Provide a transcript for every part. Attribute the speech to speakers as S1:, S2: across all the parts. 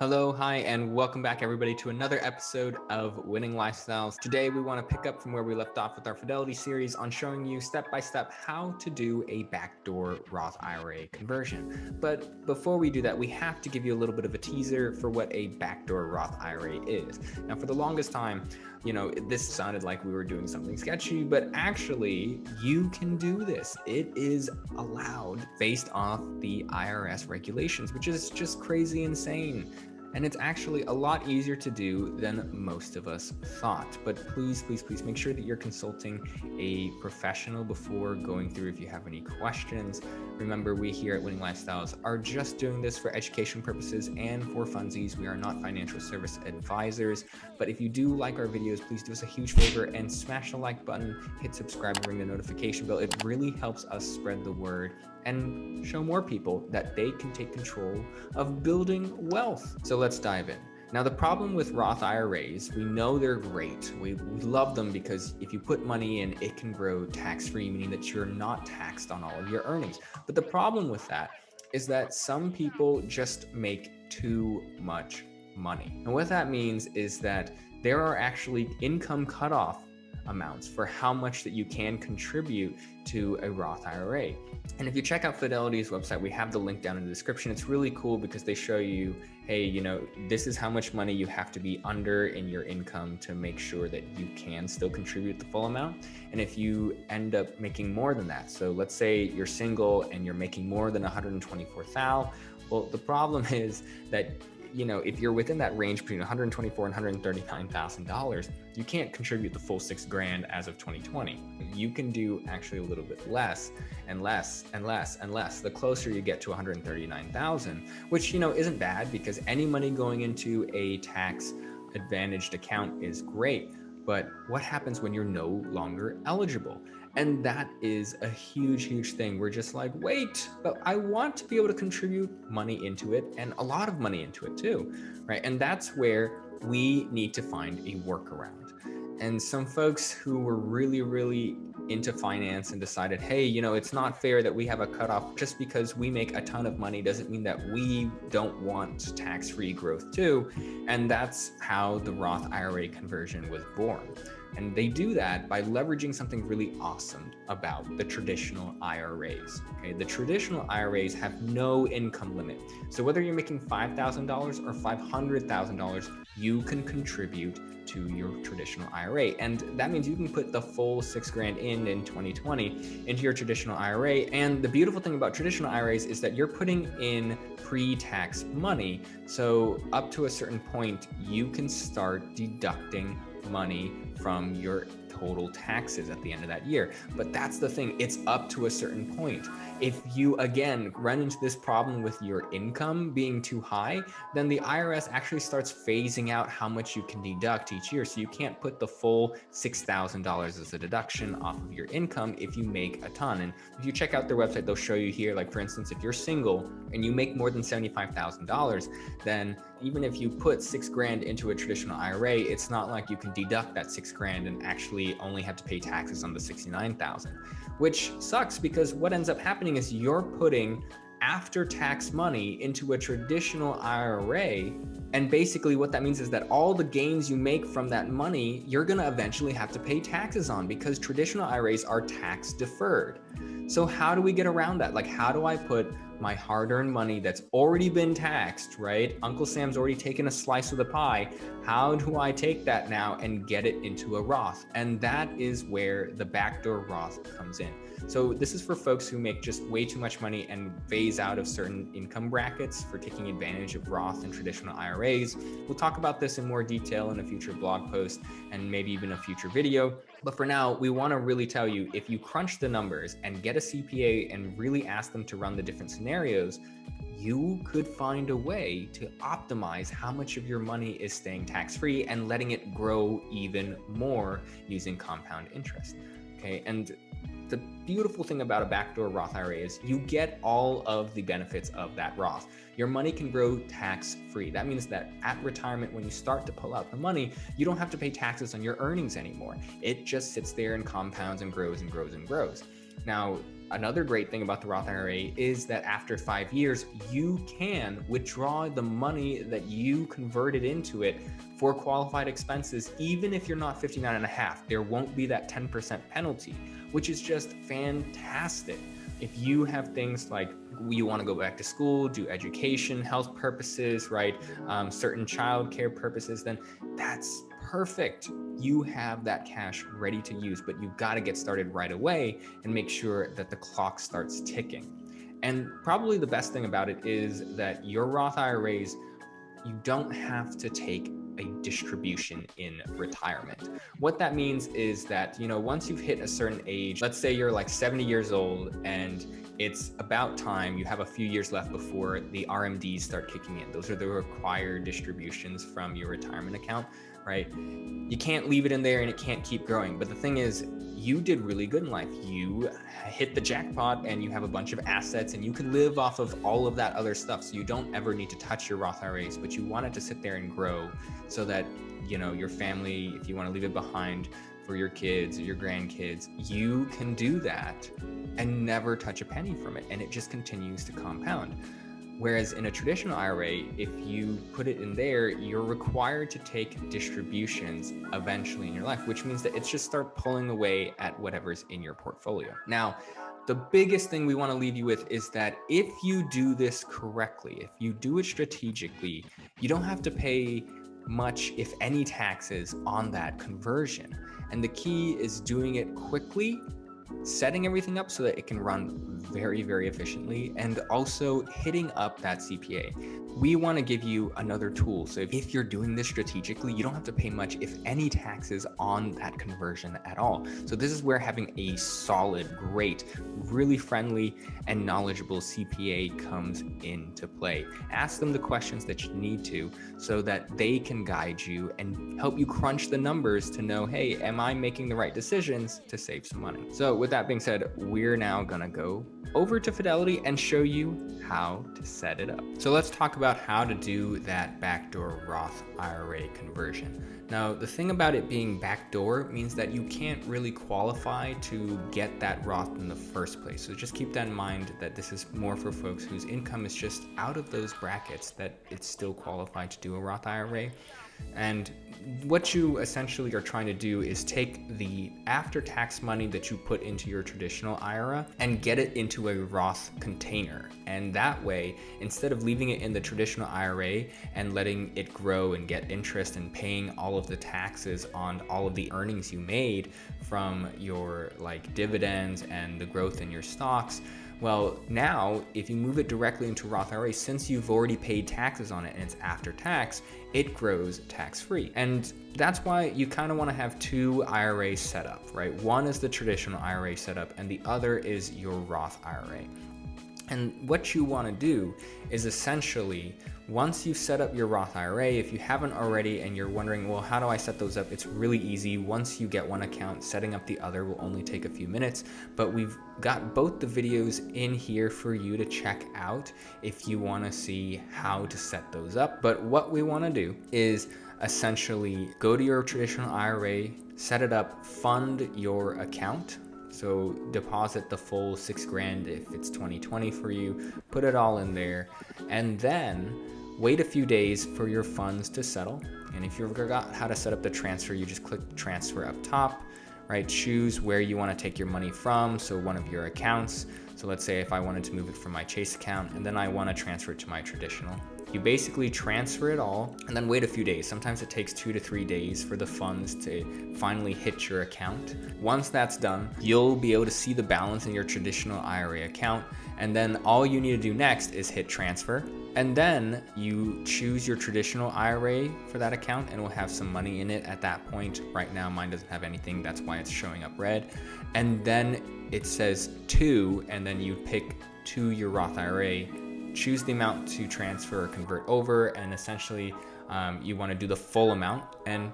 S1: Hello, hi, and welcome back, everybody, to another episode of Winning Lifestyles. Today, we want to pick up from where we left off with our Fidelity series on showing you step by step how to do a backdoor Roth IRA conversion. But before we do that, we have to give you a little bit of a teaser for what a backdoor Roth IRA is. Now, for the longest time, this sounded like we were doing something sketchy, but actually, you can do this. It is allowed based off the IRS regulations, which is just crazy insane. And it's actually a lot easier to do than most of us thought. But please make sure that you're consulting a professional before going through if you have any questions. Remember, we here at Winning Lifestyles are just doing this for education purposes and for funsies. We are not financial service advisors. But if you do like our videos, please do us a huge favor and smash the like button, hit subscribe, and ring the notification bell. It really helps us spread the word and show more people that they can take control of building wealth. So let's dive in. Now, the problem with Roth IRAs, we know they're great. We love them because if you put money in, it can grow tax-free, meaning that you're not taxed on all of your earnings. But the problem with that is that some people just make too much money. And what that means is that there are actually income cutoff amounts for how much that you can contribute to a Roth IRA. And if you check out Fidelity's website, we have the link down in the description. It's really cool because they show you, hey, this is how much money you have to be under in your income to make sure that you can still contribute the full amount. And if you end up making more than that, so let's say you're single and you're making more than $124,000, well, the problem is that if you're within that range between $124,000 and $139,000, you can't contribute the full $6,000 as of 2020. You can do actually a little bit less and less and less and less the closer you get to $139,000, which isn't bad because any money going into a tax advantaged account is great. But what happens when you're no longer eligible? And that is a huge thing. We're just like, wait, but I want to be able to contribute money into it and a lot of money into it too, right? And that's where we need to find a workaround. And some folks who were really into finance and decided, hey, it's not fair that we have a cutoff. Just because we make a ton of money doesn't mean that we don't want tax-free growth too. And that's how the Roth IRA conversion was born. And they do that by leveraging something really awesome about the traditional IRAs. Okay, the traditional IRAs have no income limit. So whether you're making $5,000 or $500,000, you can contribute to your traditional IRA. And that means you can put the full $6,000 in 2020 into your traditional IRA. And the beautiful thing about traditional IRAs is that you're putting in pre-tax money. So up to a certain point, you can start deducting money from your total taxes at the end of that year. But that's the thing, it's up to a certain point. If you, again, run into this problem with your income being too high, then the IRS actually starts phasing out how much you can deduct each year. So you can't put the full $6,000 as a deduction off of your income if you make a ton. And if you check out their website, they'll show you here, like for instance, if you're single and you make more than $75,000, then even if you put $6,000 into a traditional IRA, it's not like you can deduct that $6,000 and actually only have to pay taxes on the $69,000, which sucks because what ends up happening is you're putting after-tax money into a traditional IRA. And basically what that means is that all the gains you make from that money, you're going to eventually have to pay taxes on because traditional IRAs are tax deferred. So how do we get around that? Like, how do I put my hard-earned money that's already been taxed, right? Uncle Sam's already taken a slice of the pie. How do I take that now and get it into a Roth? And that is where the backdoor Roth comes in. So this is for folks who make just way too much money and phase out of certain income brackets for taking advantage of Roth and traditional IRAs. We'll talk about this in more detail in a future blog post and maybe even a future video. But for now, we want to really tell you, if you crunch the numbers and get a CPA and really ask them to run the different scenarios, you could find a way to optimize how much of your money is staying tax-free and letting it grow even more using compound interest. Okay, and the beautiful thing about a backdoor Roth IRA is you get all of the benefits of that Roth. Your money can grow tax-free. That means that at retirement, when you start to pull out the money, you don't have to pay taxes on your earnings anymore. It just sits there and compounds and grows and grows and grows. Now, another great thing about the Roth IRA is that after 5 years, you can withdraw the money that you converted into it for qualified expenses, even if you're not 59 and a half. There won't be that 10% penalty, which is just fantastic. If you have things like you want to go back to school, do education, health purposes, right? Certain childcare purposes, then that's perfect. You have that cash ready to use, but you've got to get started right away and make sure that the clock starts ticking. And probably the best thing about it is that your Roth IRAs, you don't have to take a distribution in retirement. What that means is that, once you've hit a certain age, let's say you're like 70 years old and it's about time, you have a few years left before the RMDs start kicking in. Those are the required distributions from your retirement account, right? You can't leave it in there and it can't keep growing. But the thing is, you did really good in life. You hit the jackpot and you have a bunch of assets and you can live off of all of that other stuff. So you don't ever need to touch your Roth IRAs, but you want it to sit there and grow so that, your family, if you want to leave it behind for your kids or your grandkids, you can do that and never touch a penny from it. And it just continues to compound. Whereas in a traditional IRA, if you put it in there, you're required to take distributions eventually in your life, which means that it's just start pulling away at whatever's in your portfolio. Now, the biggest thing we want to leave you with is that if you do this correctly, if you do it strategically, you don't have to pay much, if any, taxes on that conversion. And the key is doing it quickly, setting everything up so that it can run very, very efficiently, and also hitting up that CPA. We want to give you another tool. So if you're doing this strategically, you don't have to pay much, if any, taxes on that conversion at all. So this is where having a solid, great, really friendly and knowledgeable CPA comes into play. Ask them the questions that you need to so that they can guide you and help you crunch the numbers to know, hey, am I making the right decisions to save some money? So with that being said, we're now gonna go over to Fidelity and show you how to set it up. So let's talk about how to do that backdoor Roth IRA conversion. Now, the thing about it being backdoor means that you can't really qualify to get that Roth in the first place. So just keep that in mind, that this is more for folks whose income is just out of those brackets, that it's still qualified to do a Roth IRA. And what you essentially are trying to do is take the after-tax money that you put into your traditional IRA and get it into a Roth container. And that way, instead of leaving it in the traditional IRA and letting it grow and get interest and paying all of the taxes on all of the earnings you made from your dividends and the growth in your stocks, well, now if you move it directly into Roth IRA, since you've already paid taxes on it and it's after tax, it grows tax-free. And that's why you kind of want to have two IRAs set up, right? One is the traditional IRA setup and the other is your Roth IRA. And what you want to do is essentially, once you've set up your Roth IRA, if you haven't already and you're wondering, well, how do I set those up? It's really easy. Once you get one account, setting up the other will only take a few minutes, but we've got both the videos in here for you to check out if you want to see how to set those up. But what we want to do is essentially go to your traditional IRA, set it up, fund your account. So deposit the full $6,000 if it's 2020 for you, put it all in there, and then wait a few days for your funds to settle. And if you forgot how to set up the transfer, you just click transfer up top, right? Choose where you want to take your money from. So one of your accounts. So let's say if I wanted to move it from my Chase account and then I want to transfer it to my traditional. You basically transfer it all and then wait a few days. Sometimes it takes 2 to 3 days for the funds to finally hit your account. Once that's done, you'll be able to see the balance in your traditional IRA account. And then all you need to do next is hit transfer. And then you choose your traditional IRA for that account and we'll have some money in it at that point. Right now, mine doesn't have anything. That's why it's showing up red. And then it says to, and then you pick to your Roth IRA, choose the amount to transfer or convert over, and essentially you want to do the full amount, and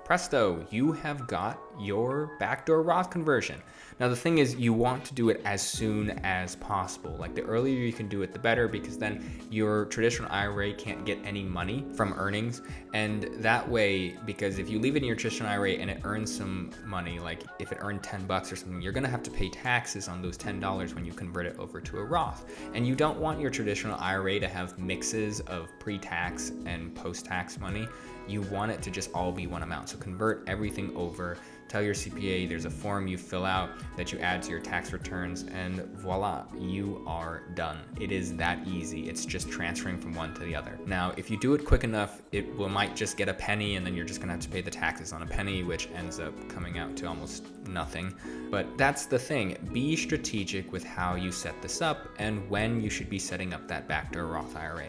S1: presto, you have got your backdoor Roth conversion. Now, the thing is, you want to do it as soon as possible. Like, the earlier you can do it, the better, because then your traditional IRA can't get any money from earnings. And that way, because if you leave it in your traditional IRA and it earns some money, like if it earned $10 or something, you're gonna have to pay taxes on those $10 when you convert it over to a Roth. And you don't want your traditional IRA to have mixes of pre-tax and post-tax money. You want it to just all be one amount. So convert everything over. Tell your CPA there's a form you fill out that you add to your tax returns, and voila, you are done. It is that easy. It's just transferring from one to the other. Now, if you do it quick enough, it might just get a penny, and then you're just gonna have to pay the taxes on a penny, which ends up coming out to almost nothing. But that's the thing. Be strategic with how you set this up and when you should be setting up that backdoor Roth IRA.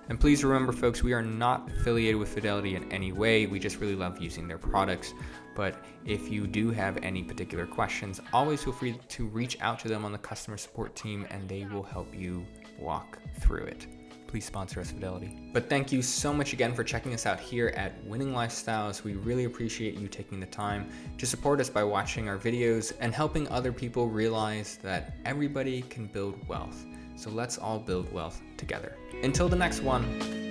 S1: And please remember, folks, we are not affiliated with Fidelity in any way. We just really love using their products. But if you do have any particular questions, always feel free to reach out to them on the customer support team, and they will help you walk through it. Please sponsor us, Fidelity. But thank you so much again for checking us out here at Winning Lifestyles. We really appreciate you taking the time to support us by watching our videos and helping other people realize that everybody can build wealth. So let's all build wealth together. Until the next one.